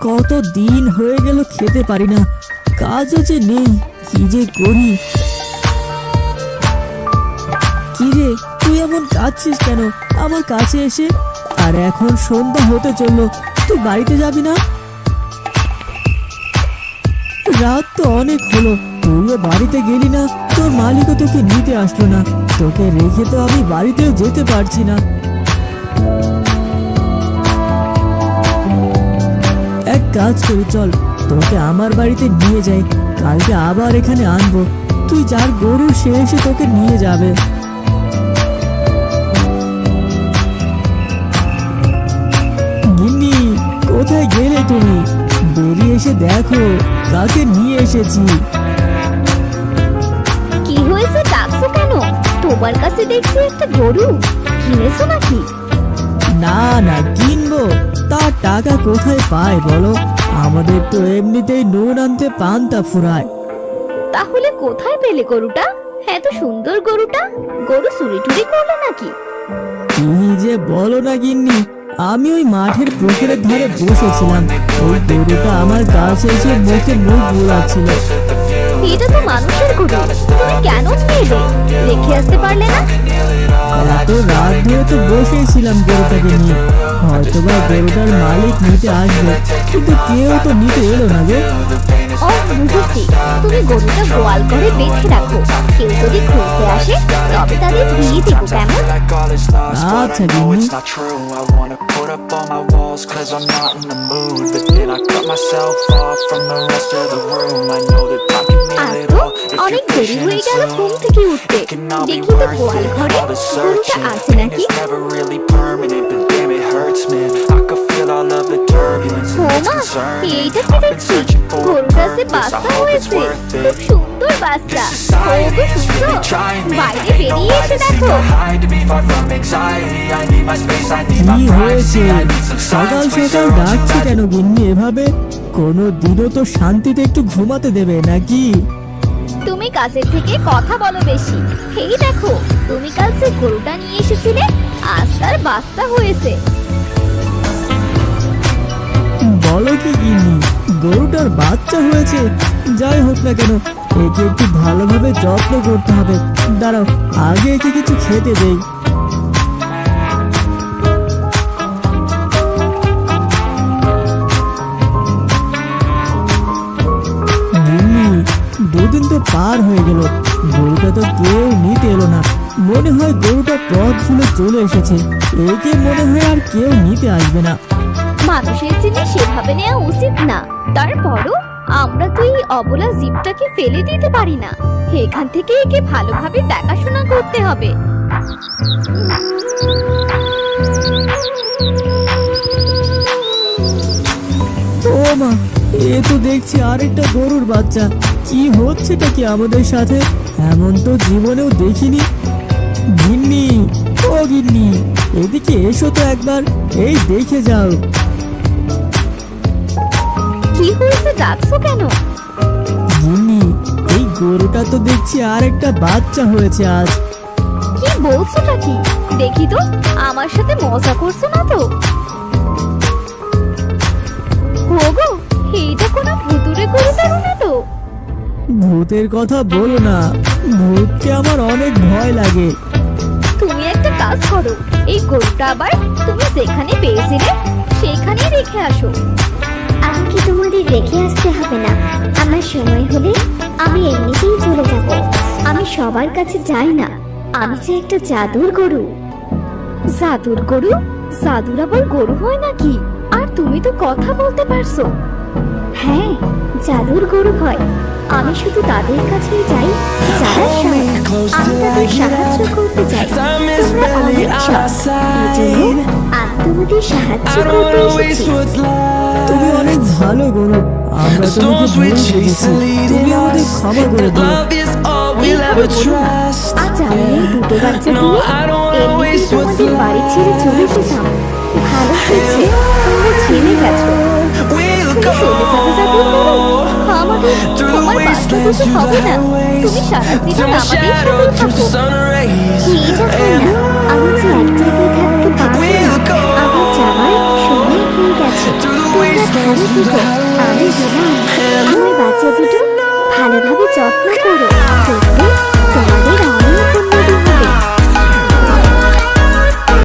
কত দিন হয়ে গেল খেতে পারি না, কাজও যে নেই, কি যে করি। কি রে, তুই এমন কাঁদছিস কেন আমার কাছে এসে? আর এখন সন্ধ্যা হতে চললো, তুই বাড়িতে যাবি না? রাত তো অনেক হলো, তুইও বাড়িতে গেলি না, তোর মালিকও তোকে নিতে আসলো না। তোকে রেখে তো আমি বাড়িতেও যেতে পারছি না। এক কাজ করি, চল তোকে আমার বাড়িতে নিয়ে যাই, কালকে আবার এখানে আনবো। তুই যার গরু সে এসে তোকে নিয়ে যাবে। গিন্নি, কোথায় গেলে তুমি? বেরিয়ে এসে দেখো কাকে নিয়ে এসেছি। কি হয়েছে, ডাকছো কেন? তোমার কাছে দেখছি একটা গরু, কিনেছো নাকি? না না, কিনবো? তার টাকা কোথায় পায় বলো? আমাদের তো এমনিতেই নুন আনতে পান্তা ফুরায়। তাহলে কোথায় পেলে গরুটা? এত সুন্দর গরুটা, গরু চুরি টুরি করলো নাকি? কি যে বলো না গিন্নি, আমি ওই মাঠের পুকুরের ধারে বসেছিলাম, ওই গরুটা আমার কাছে এসে মুখে মুখ বুলাচ্ছিল। এটা তো মানুষের গরু, তুমি কেন নিয়ে এলে? রেখে আসতে পারলে না? এত রাত ধরে তো বসেই ছিলাম গরুটাকে নিয়ে, হয়তোবা গরুটার মালিক নিতে আসবে, কিন্তু কেউ তো নিতে এলো না গো। ও বুঝেছি, তুমি গরুটা গোয়াল করে বেঁধে রাখো, কেউ যদি খুঁজতে আসে তবে তাদের দিয়ে দেবো, কেমন? আচ্ছা গিন্নি। অনেক দেরি হয়ে গেল ঘুম থেকে উঠতে, দেখি তো গোয়াল ঘরে গরুটা আছে নাকি। এইটা কি দেখছি, গরুটা যে বাচ্চা হয়েছে, খুব সুন্দর বাচ্চা। ওগো শুনছো, বাইরে বেরিয়ে এসে দেখো। কি হয়েছে? সকাল সকাল ডাকছে কেন গিন্নি এভাবে? কোনো দিনও তো শান্তিতে একটু ঘুমাতে দেবে নাকি? তুমি কাছের থেকে কথা বলো বেশি। এই দেখো, তুমি কাল যে গরুটা নিয়ে এসেছিলে, আজ তার বাচ্চা হয়েছে। বলো কি গিন্নি, গরুটার বাচ্চা হয়েছে? যাই হোক না কেন, একে একটু ভালোভাবে যত্ন করতে হবে। দাঁড়াও, আগে একে কিছু খেতে দেই। গিন্নি, দুদিন তো পার হয়ে গেল, গরুটা তো কেউ নিতে এলো না। মনে হয় গরুটা পথ ভুলে চলে এসেছে, একে মনে হয় আর কেউ নিতে আসবে না। মানুষের জিনিস সেভাবে নেওয়া উচিত না, তারপরও আমরা তো এই অবলা জীবটাকে ফেলে দিতে পারি না। এখান থেকে একে ভালোভাবে দেখাশোনা করতে হবে। ও মা, এ তো দেখছি আরেকটা গরুর বাচ্চা। কি হচ্ছেটা কি আমাদের সাথে? এমন তো জীবনেও দেখিনি। গিন্নি, ও গিন্নি, এদিকে এসো তো একবার, এই দেখে যাও। কি হয়েছে, ডাকছো কেন? গিন্নি, এই গরুটা তো দেখছি আরেকটা বাচ্চা হয়েছে আজ। কি বলছোটা কি? দেখি তো, আমার সাথে মজা করছো না তো? ওগো, এইটা কোনো ভুতুরে গরু টারু না তো? ভূতের কথা বলো না, ভূতকে আমার অনেক ভয় লাগে। তুমি একটা কাজ করো, এই গরুটা আবার তুমি যেখানে পেয়েছিলে সেখানেই রেখে আসো। আমাকে তোমাদের রেখে আসতে হবে না, আমার সময় হলে আমি এমনিতেই চলে যাব। আমি সবার কাছে যাই না, আমি যে একটা জাদুর গরু। জাদুর গরু? জাদুর আবার গরু হয় নাকি? আর তুমি তো কথা বলতে পারছো। হ্যাঁ, জাদুর গরু হয়। আমি শুধু তাদের কাছেই যাই যারা সহায়। আমি তাদের সাহায্য করতে চাই। তোমরা অনেক সৎ, এজন্য আমি তোমাদের সাহায্য করতে এসেছি। তুমি অনেক ভালো গরু, আমরা তোমাকে ভুল বুঝেছি, তুমি আমাদের ক্ষমা করে দাও। আজ আমি এই দুটো বাচ্চা দিয়ে এমনিতেই তোমাদের বাড়ি ছেড়ে চলে যেতাম। ভালো হয়েছে তোমরা ছেড়ে গেছো। তুমি চলে যাবে জাদুর গরু, আমাদের তোমার বাচ্চা কিছু হবে না। তুমি সারা জীবন আমাদের সাথেই থাকো। এটা হয় না, আমি যে এক জায়গায় থাকতে পারবো না। আমার যাওয়ার সময় হয়ে ঠিক আছে, তোমরা ভালো থেকো। আমি গেলাম। আমার বাচ্চা দুটো